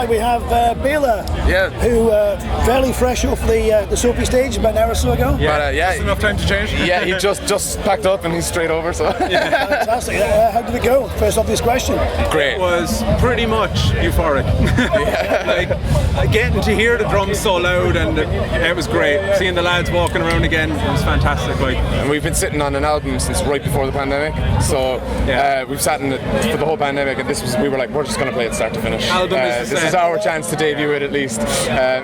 Right, we have Bela, who fairly fresh off the Soapy stage about an hour or so ago. Yeah, just enough time to change. Yeah, he just packed up and he's straight over. So fantastic. How did it go? First obvious question. Great. It was pretty much euphoric. Like getting to hear the drums so loud, and it was great. Seeing the lads walking around again, it was fantastic. Like, and we've been sitting on an album since right before the pandemic. So we've sat in it for the whole pandemic, and we were like, we're just going to play it start to finish. This is our chance to debut it at least.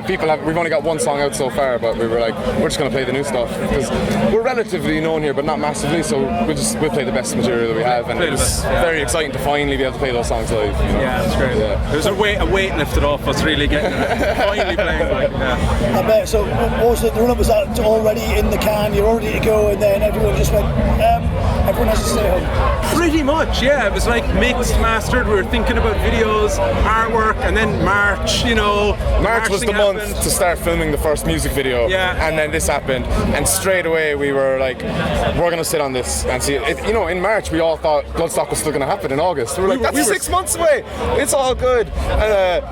We've only got one song out so far, but we were like, we're just going to play the new stuff because we're relatively known here, but not massively. So we'll play the best material that we have, and it's very exciting to finally be able to play those songs live. You know? Yeah, it's great. Yeah. There was a weight lifted off us really getting finally playing. Like, I bet. So what was the run-up? Was that already in the can? You're all ready to go, and then everyone just went. Everyone has to stay home. Pretty much, yeah. It was like mixed, mastered. We were thinking about videos, artwork, and then March. March was the month to start filming the first music video. Yeah. And then this happened, and straight away we were like, we're gonna sit on this and see it. In March we all thought Bloodstock was still gonna happen in August. We were like, that's 6 months away. It's all good.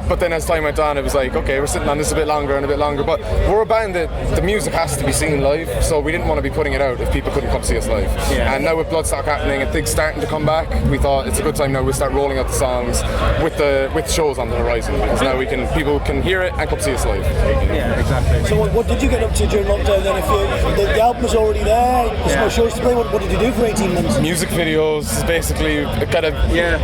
But then as time went on, it was like, okay, we're sitting on this a bit longer and a bit longer. But we're a band that the music has to be seen live, so we didn't want to be putting it out if people couldn't come see us live. Yeah. And now with Bloodstock happening and things starting to come back, we thought it's a good time now we'll start rolling out the songs with shows on the horizon, because now people can hear it and come see us live. Yeah, exactly. So what did you get up to during lockdown then? If the album was already there, there's no shows to play, what did you do for 18 months? Music videos, basically kind of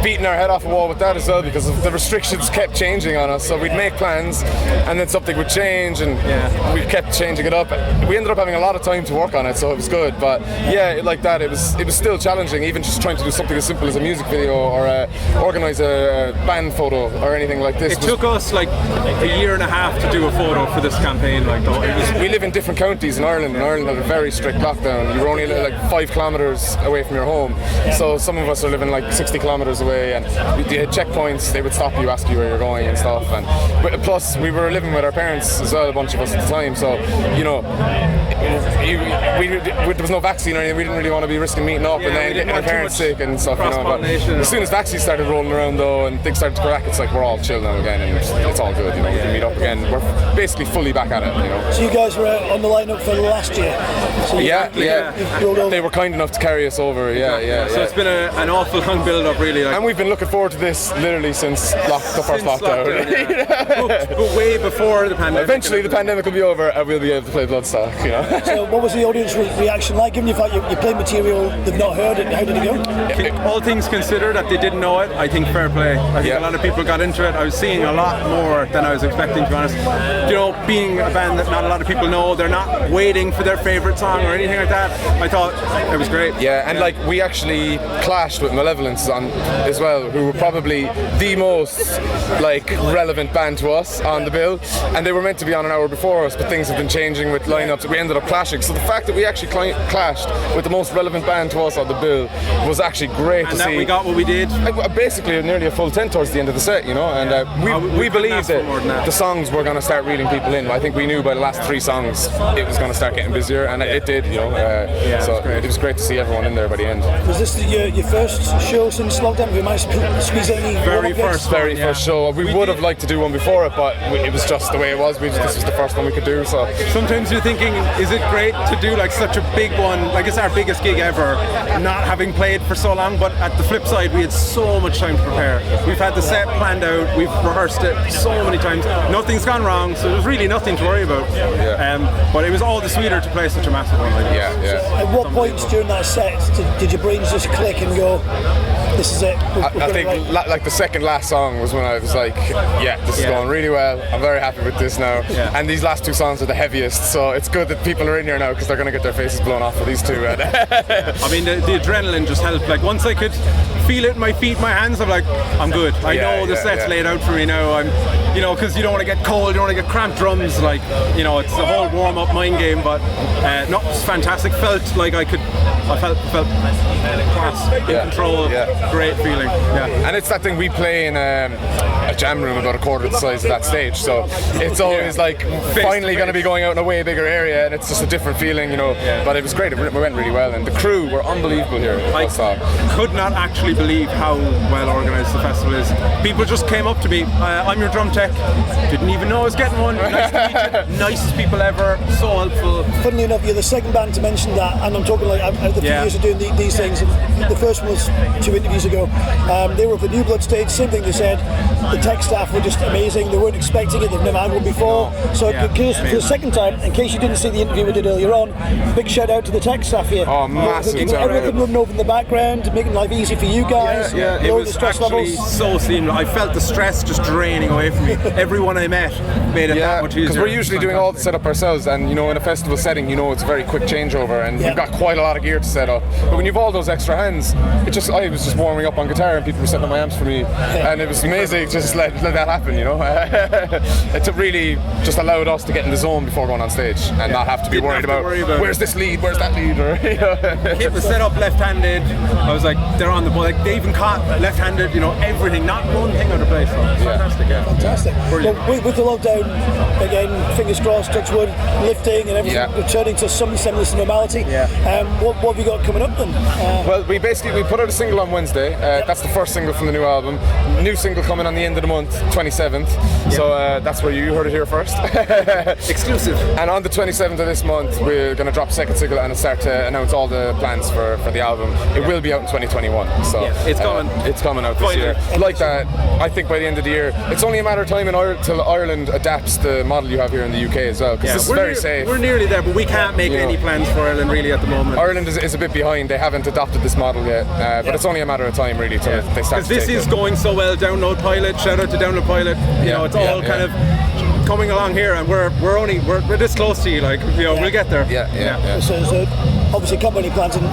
beating our head off a wall with that as well, because the restrictions kept changing on us. So we'd make plans and then something would change, and we kept changing it up. We ended up having a lot of time to work on it, so it was good. But like that, it was still challenging, even just trying to do something as simple as a music video or organise a band photo or anything like this. It took us like a year and a half to do a photo for this campaign. We live in different counties in Ireland, and Ireland had a very strict lockdown. You were only like 5 kilometres away from your home. So some of us are living like 60 kilometres away, and you had checkpoints, they would stop you, ask you where you're going and stuff. And plus we were living with our parents as well, a bunch of us at the time, so there was no vaccine or anything. We didn't really want to be risking meeting up and then getting our parents sick and stuff. But as soon as vaccines started rolling around though and things started to crack, it's like we're all chill now again, and it's all good. We can meet up again. We're basically fully back at it. So you guys were on the lineup for last year. So they were kind enough to carry us over. So it's been an awful long build-up, really. And we've been looking forward to this literally since the first lockdown. But way before the pandemic. Eventually, the pandemic will be over, and we'll be able to play Bloodstock. So, what was the audience reaction like? Given the fact you played material they've not heard it, how did it go? All things considered, that they didn't know it, I think fair play. I think a lot of people got into it. I was seeing a lot more than I was expecting, to be honest. Being a band that not a lot of people know, they're not waiting for their favourite song or anything like that. I thought it was great. Like we actually clashed with Malevolence as well, who were probably the most relevant band to us on the bill, and they were meant to be on an hour before us, but things have been changing with lineups. We ended up clashing. So the fact that we actually clashed with the most relevant band to us on the bill was actually great to see. And that we got what we did. Basically nearly a full 10 towards the end of the set, and we believed that the songs were going to start reeling people in. I think we knew by the last 3 songs it was going to start getting busier, and it did. So it was great to see everyone in there by the end. Was this your first show since lockdown? Have you managed to squeeze any? Very first show. We would have liked to do one before it, but it was just the way it was. This was the first one we could do. So sometimes you're thinking, is it great to do such a big one? It's our biggest gig ever, not having played for so long. But at the flip side, we had so much time to prepare. We've had the set planned out. We've rehearsed it so many times. Nothing's gone wrong, so there's really nothing to worry about. But it was all the sweeter to play such a massive one. At what points during that set did your brains just click and go, this is it? I think the second last song was when I was like, this is going really well. I'm very happy with this now. And these last 2 songs are the heaviest, so it's good that people are in here now because they're going to get their faces blown off for these 2. I mean, the adrenaline just helped. Once I could feel it in my feet, my hands, I'm like, I'm good. I know the set's laid out for me now. I'm, because you don't want to get cold, you don't want to get cramped drums. It's the whole warm-up mind game. But no, it was fantastic. Felt like I felt class, in control. Great feeling. And it's that thing we play in a jam room about a quarter the size of that stage, so it's always finally going to be going out in a way bigger area, and it's just a different feeling, But it was great. It went really well, and the crew were unbelievable here. could not actually believe how well organised the festival is. People just came up to me, I'm your drum tech, didn't even know I was getting one, nice to meet you, nicest people ever, so helpful. Funnily enough, you're the second band to mention that, and I'm talking like the few years of doing these things. The first one was 2 interviews ago. They were at the New Blood stage, same thing they said. The tech staff were just amazing. They weren't expecting it. They've never had one before. So for the second time, in case you didn't see the interview we did earlier on, big shout out to the tech staff here. Oh, massive! Everything running over in the background, making life easy for you guys. It was actually so seamless. I felt the stress just draining away from me. Everyone I met made it that much easier. Because we're usually doing all the setup ourselves, and in a festival setting, it's a very quick changeover, and we've got quite a lot of gear to set up. But when you've all those extra hands, I was just warming up on guitar, and people were setting up my amps for me, and it was amazing. Just let that happen, It really just allowed us to get in the zone before going on stage and not have to be worried about where's this lead, where's that lead, or Kit was set up left-handed. I was like, they're on the ball. Like they even caught left-handed. Everything, not one thing out of place. So fantastic, fantastic. Well, with the lockdown, again, fingers crossed, touch wood, lifting and everything returning to some semblance of normality. What have you got coming up then? Well, we put out a single on Wednesday. That's the first single from the new album. New single coming on the end of the month, 27th. So that's where you heard it here first. Exclusive. And on the 27th of this month, we're going to drop a second single and start to announce all the plans for the album. It will be out in 2021. So it's coming. It's coming out this year. Like that, I think by the end of the year, it's only a matter of time till Ireland adapts the model you have here in the UK as well. Because this is very safe. We're nearly there, but we can't make any plans for Ireland really at the moment. Ireland is a bit behind. They haven't adopted this model yet, but it's only a matter of time really till they start. Because this is going so well. Download Pilot. Shout out to Download Pilot. It's all kind of coming along here, and we're this close to you. We'll get there. So obviously can't put any plans in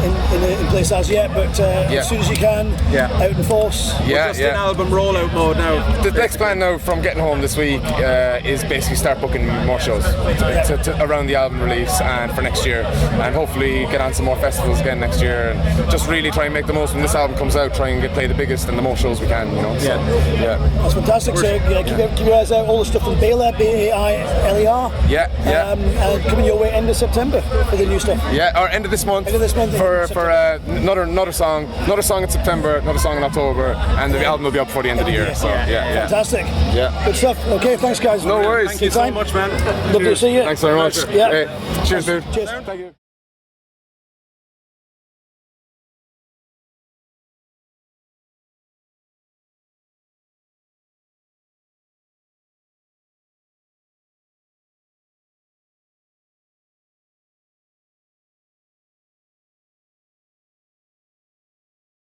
place as yet, but as soon as you can, out in force. We're just in album rollout mode now. The next plan now from getting home this week is basically start booking more shows to around the album release and for next year, and hopefully get on some more festivals again next year, and just really try and make the most when this album comes out. Try and play the biggest and the most shows we can. That's fantastic. So keep your eyes out. All the stuff from Baylor, Bailer. And coming your way end of September for the new stuff. Or end of this month. For another song in September, another song in October, and the album will be up before the end of the year. So fantastic. Good stuff. Okay, thanks guys. No worries. Thank you so much, man. Lovely to see you. Thanks very much. Yeah. Hey, cheers, dude. Cheers. Thank you.